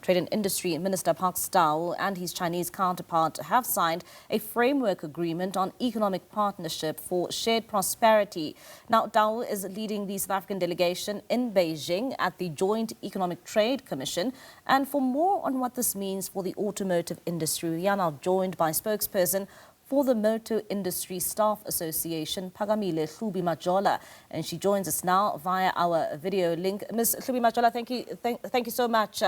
Trade and Industry Minister Park Stau and his Chinese counterpart have signed a framework agreement on economic partnership for shared prosperity. Now, Dao is leading the South African delegation in Beijing at the Joint Economic Trade Commission. And for more on what this means for the automotive industry, we are now joined by spokesperson for the Motor Industry Staff Association, Phakamile Hlubi-Majola, and she joins us now via our video link. Ms. Hlubi-Majola, thank you so much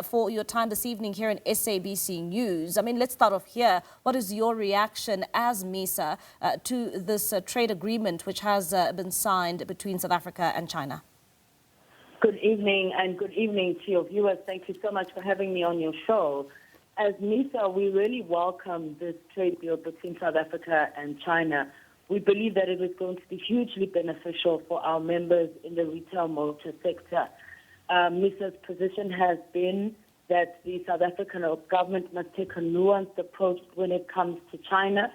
for your time this evening here in SABC News. I mean, let's start off here. What is your reaction as MISA to this trade agreement which has been signed between South Africa and China? Good evening, and good evening to your viewers. Thank you so much for having me on your show. As MISA, we really welcome this trade deal between South Africa and China. We believe that it is going to be hugely beneficial for our members in the retail motor sector. MISA's position has been that the South African government must take a nuanced approach when it comes to China.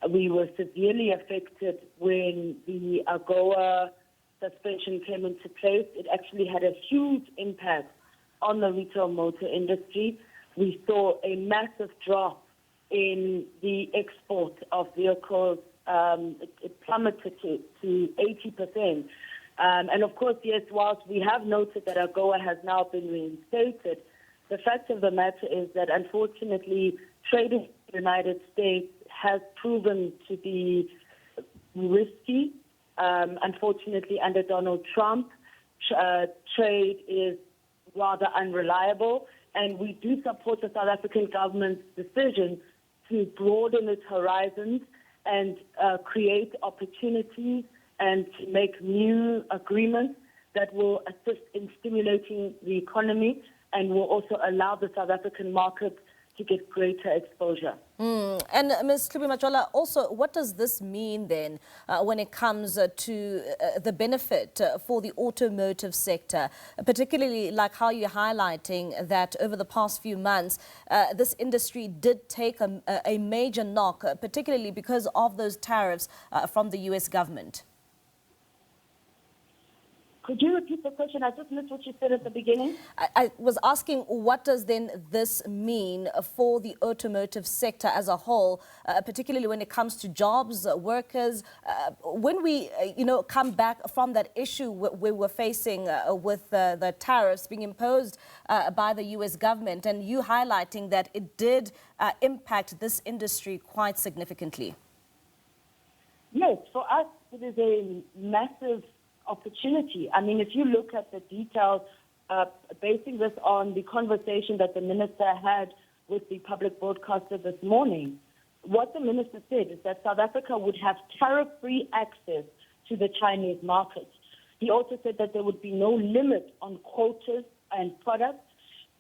We were severely affected when the AGOA suspension came into place. It actually had a huge impact on the retail motor industry. We saw a massive drop in the export of vehicles. It plummeted to 80%. And of course, yes, whilst we have noted that AGOA has now been reinstated, the fact of the matter is that unfortunately, trade in the United States has proven to be risky. Unfortunately, under Donald Trump, trade is rather unreliable. And we do support the South African government's decision to broaden its horizons and create opportunities and to make new agreements that will assist in stimulating the economy and will also allow the South African market to get greater exposure. And Ms. Hlubi-Majola, also, what does this mean then when it comes to the benefit for the automotive sector, particularly like how you're highlighting that over the past few months, this industry did take a major knock, particularly because of those tariffs from the U.S. government? Could you repeat the question? I just missed what you said at the beginning. I was asking, what does then this mean for the automotive sector as a whole, particularly when it comes to jobs, workers? When we, come back from that issue we were facing with the tariffs being imposed by the U.S. government, and you highlighting that it did impact this industry quite significantly. Yes, for us, it is a massive opportunity. I mean, if you look at the details, basing this on the conversation that the minister had with the public broadcaster this morning, what the minister said is that South Africa would have tariff-free access to the Chinese market. He also said that there would be no limit on quotas and products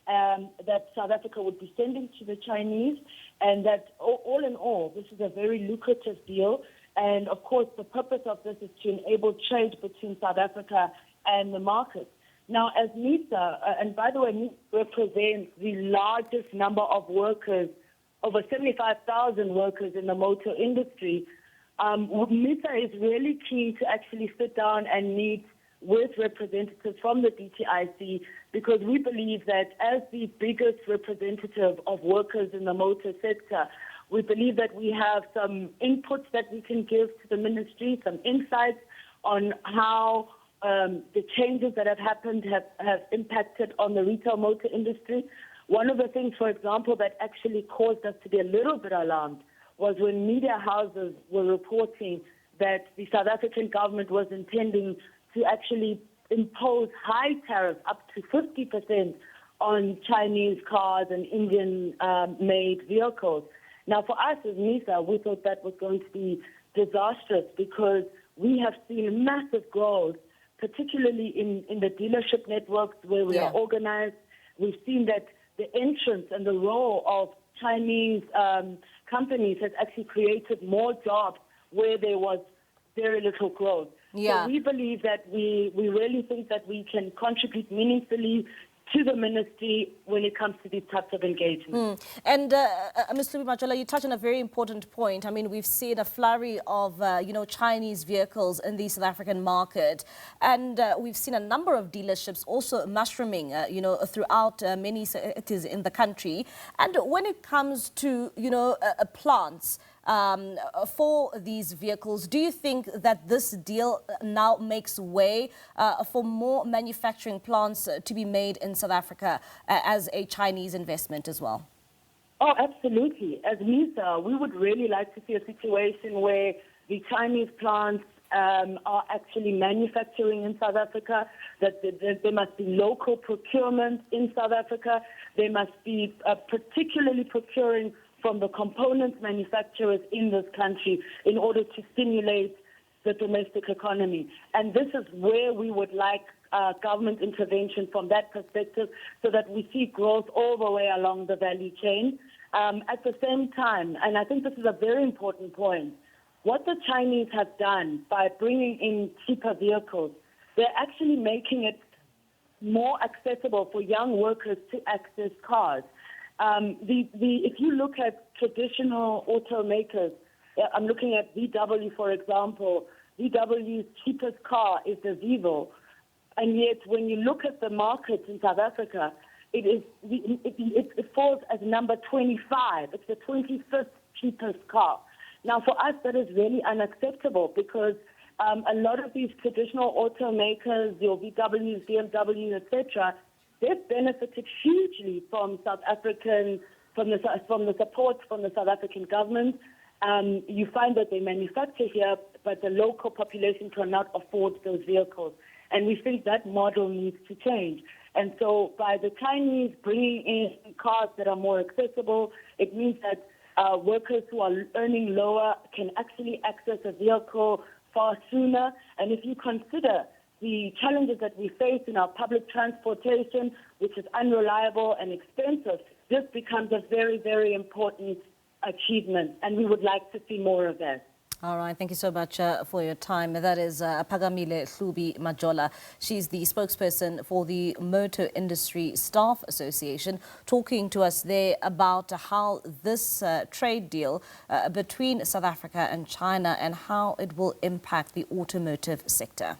that South Africa would be sending to the Chinese, and that all in all, this is a very lucrative deal. And of course, the purpose of this is to enable trade between South Africa and the market. Now, as MISA, and by the way, MISA represents the largest number of workers, over 75,000 workers in the motor industry. MISA is really keen to actually sit down and meet with representatives from the DTIC, because we believe that as the biggest representative of workers in the motor sector, we believe that we have some inputs that we can give to the ministry, some insights on how the changes that have happened have impacted on the retail motor industry. One of the things, for example, that actually caused us to be a little bit alarmed was when media houses were reporting that the South African government was intending to actually impose high tariffs up to 50% on Chinese cars and Indian-made vehicles. Now, for us as MISA, we thought that was going to be disastrous because we have seen massive growth, particularly in the dealership networks where we are organized. We've seen that the entrance and the role of Chinese companies has actually created more jobs where there was very little growth. So we believe that we really think that we can contribute meaningfully to the ministry when it comes to these types of engagements. And Ms. Hlubi-Majola, you touched on a very important point. I mean, we've seen a flurry of, Chinese vehicles in the South African market. And we've seen a number of dealerships also mushrooming, throughout many cities in the country. And when it comes to, plants, for these vehicles, do you think that this deal now makes way for more manufacturing plants to be made in South Africa as a Chinese investment as well? Oh, absolutely. As MISA, we would really like to see a situation where the Chinese plants are actually manufacturing in South Africa, that there must be local procurement in South Africa. They must be particularly procuring from the components manufacturers in this country in order to stimulate the domestic economy. And this is where we would like government intervention from that perspective, so that we see growth all the way along the value chain. At the same time, and I think this is a very important point, what the Chinese have done by bringing in cheaper vehicles, they're actually making it more accessible for young workers to access cars. If you look at traditional automakers, I'm looking at VW, for example. VW's cheapest car is the Vivo, and yet when you look at the market in South Africa, it falls as number 25. It's the 25th cheapest car. Now, for us, that is really unacceptable, because a lot of these traditional automakers, your VWs, BMW, etc., they've benefited hugely from South African, from the support from the South African government. You find that they manufacture here, but the local population cannot afford those vehicles. And we think that model needs to change. And so by the Chinese bringing in cars that are more accessible, it means that workers who are earning lower can actually access a vehicle far sooner. And if you consider the challenges that we face in our public transportation, which is unreliable and expensive, this becomes a very, very important achievement, and we would like to see more of that. All right, thank you so much for your time. That is Phakamile Hlubi-Majola. She's the spokesperson for the Automotive Industry Staff Association, talking to us there about how this trade deal between South Africa and China and how it will impact the automotive sector.